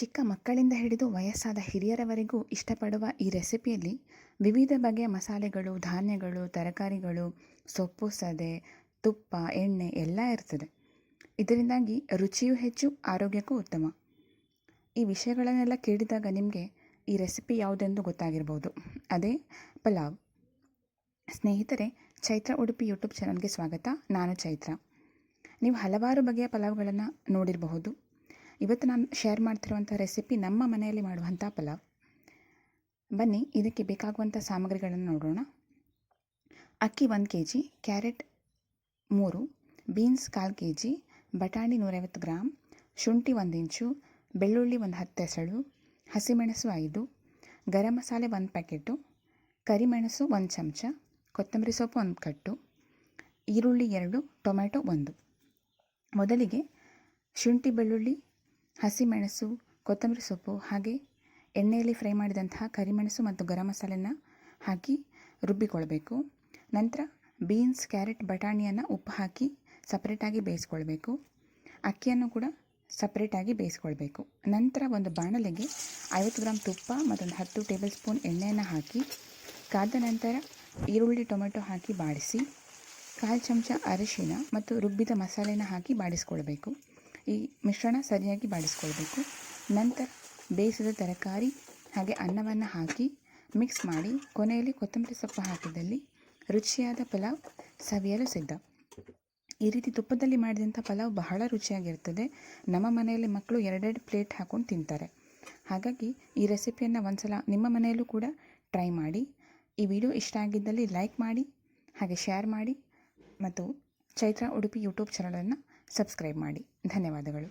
ಚಿಕ್ಕ ಮಕ್ಕಳಿಂದ ಹಿಡಿದು ವಯಸ್ಸಾದ ಹಿರಿಯರವರೆಗೂ ಇಷ್ಟಪಡುವ ಈ ರೆಸಿಪಿಯಲ್ಲಿ ವಿವಿಧ ಬಗೆಯ ಮಸಾಲೆಗಳು, ಧಾನ್ಯಗಳು, ತರಕಾರಿಗಳು, ಸೊಪ್ಪು ಸದೆ, ತುಪ್ಪ, ಎಣ್ಣೆ ಎಲ್ಲ ಇರ್ತದೆ. ಇದರಿಂದಾಗಿ ರುಚಿಯೂ ಹೆಚ್ಚು, ಆರೋಗ್ಯಕ್ಕೂ ಉತ್ತಮ. ಈ ವಿಷಯಗಳನ್ನೆಲ್ಲ ಕೇಳಿದಾಗ ನಿಮಗೆ ಈ ರೆಸಿಪಿ ಯಾವುದೆಂದು ಗೊತ್ತಾಗಿರ್ಬೋದು. ಅದೇ ಪಲಾವ್. ಸ್ನೇಹಿತರೆ, ಚೈತ್ರ ಉಡುಪಿ ಯೂಟ್ಯೂಬ್ ಚಾನಲ್ಗೆ ಸ್ವಾಗತ. ನಾನು ಚೈತ್ರ. ನೀವು ಹಲವಾರು ಬಗೆಯ ಪಲಾವ್ಗಳನ್ನು ನೋಡಿರಬಹುದು. ಇವತ್ತು ನಾನು ಶೇರ್ ಮಾಡ್ತಿರುವಂಥ ರೆಸಿಪಿ ನಮ್ಮ ಮನೆಯಲ್ಲಿ ಮಾಡುವಂಥ ಪಲಾವ್. ಬನ್ನಿ ಇದಕ್ಕೆ ಬೇಕಾಗುವಂಥ ಸಾಮಗ್ರಿಗಳನ್ನು ನೋಡೋಣ. ಅಕ್ಕಿ 1 kg, ಕ್ಯಾರೆಟ್ 3, ಬೀನ್ಸ್ 1/4 kg, ಬಟಾಣಿ 150 ಗ್ರಾಮ್, ಶುಂಠಿ 1 ಇಂಚು, ಬೆಳ್ಳುಳ್ಳಿ 10 ಎಸಳು, ಹಸಿಮೆಣಸು 5, ಗರಂ ಮಸಾಲೆ 1 ಪ್ಯಾಕೆಟು, ಕರಿಮೆಣಸು 1 ಚಮಚ, ಕೊತ್ತಂಬರಿ ಸೊಪ್ಪು 1 ಕಟ್ಟು, ಈರುಳ್ಳಿ 2, ಟೊಮೆಟೊ 1. ಮೊದಲಿಗೆ ಶುಂಠಿ, ಬೆಳ್ಳುಳ್ಳಿ, ಹಸಿಮೆಣಸು, ಕೊತ್ತಂಬರಿ ಸೊಪ್ಪು ಹಾಗೆ ಎಣ್ಣೆಯಲ್ಲಿ ಫ್ರೈ ಮಾಡಿದಂತಹ ಕರಿಮೆಣಸು ಮತ್ತು ಗರಂ ಮಸಾಲೆನ ಹಾಕಿ ರುಬ್ಬಿಕೊಳ್ಬೇಕು. ನಂತರ ಬೀನ್ಸ್, ಕ್ಯಾರೆಟ್, ಬಟಾಣಿಯನ್ನು ಉಪ್ಪು ಹಾಕಿ ಸಪ್ರೇಟಾಗಿ ಬೇಯಿಸ್ಕೊಳ್ಬೇಕು. ಅಕ್ಕಿಯನ್ನು ಕೂಡ ಸಪ್ರೇಟಾಗಿ ಬೇಯಿಸ್ಕೊಳ್ಬೇಕು. ನಂತರ ಒಂದು ಬಾಣಲೆಗೆ 50 ಗ್ರಾಮ್ ತುಪ್ಪ ಮತ್ತೊಂದು 10 ಟೇಬಲ್ ಸ್ಪೂನ್ ಎಣ್ಣೆಯನ್ನು ಹಾಕಿ ಕಾದ ನಂತರ ಈರುಳ್ಳಿ, ಟೊಮೆಟೊ ಹಾಕಿ ಬಾಡಿಸಿ 1/4 ಚಮಚ ಅರಿಶಿನ ಮತ್ತು ರುಬ್ಬಿದ ಮಸಾಲೆನ ಹಾಕಿ ಬಾಡಿಸ್ಕೊಳ್ಬೇಕು. ಈ ಮಿಶ್ರಣ ಸರಿಯಾಗಿ ಬಾಡಿಸ್ಕೊಳ್ಬೇಕು. ನಂತರ ಬೇಯಿಸಿದ ತರಕಾರಿ ಹಾಗೆ ಅನ್ನವನ್ನು ಹಾಕಿ ಮಿಕ್ಸ್ ಮಾಡಿ ಕೊನೆಯಲ್ಲಿ ಕೊತ್ತಂಬರಿ ಸೊಪ್ಪು ಹಾಕಿದಲ್ಲಿ ರುಚಿಯಾದ ಪಲಾವ್ ಸವಿಯಲು ಸಿದ್ಧ. ಈ ರೀತಿ ತುಪ್ಪದಲ್ಲಿ ಮಾಡಿದಂಥ ಪಲಾವ್ ಬಹಳ ರುಚಿಯಾಗಿರ್ತದೆ. ನಮ್ಮ ಮನೆಯಲ್ಲಿ ಮಕ್ಕಳು 2 ಪ್ಲೇಟ್ ಹಾಕ್ಕೊಂಡು ತಿಂತಾರೆ. ಹಾಗಾಗಿ ಈ ರೆಸಿಪಿಯನ್ನು ಒಂದ್ಸಲ ನಿಮ್ಮ ಮನೆಯಲ್ಲೂ ಕೂಡ ಟ್ರೈ ಮಾಡಿ. ಈ ವಿಡಿಯೋ ಇಷ್ಟ ಆಗಿದ್ದಲ್ಲಿ ಲೈಕ್ ಮಾಡಿ, ಹಾಗೆ ಶೇರ್ ಮಾಡಿ ಮತ್ತು ಚೈತ್ರ ಉಡುಪಿ ಯೂಟ್ಯೂಬ್ ಚಾನಲನ್ನು ಸಬ್ಸ್ಕ್ರೈಬ್ ಮಾಡಿ. ಧನ್ಯವಾದಗಳು.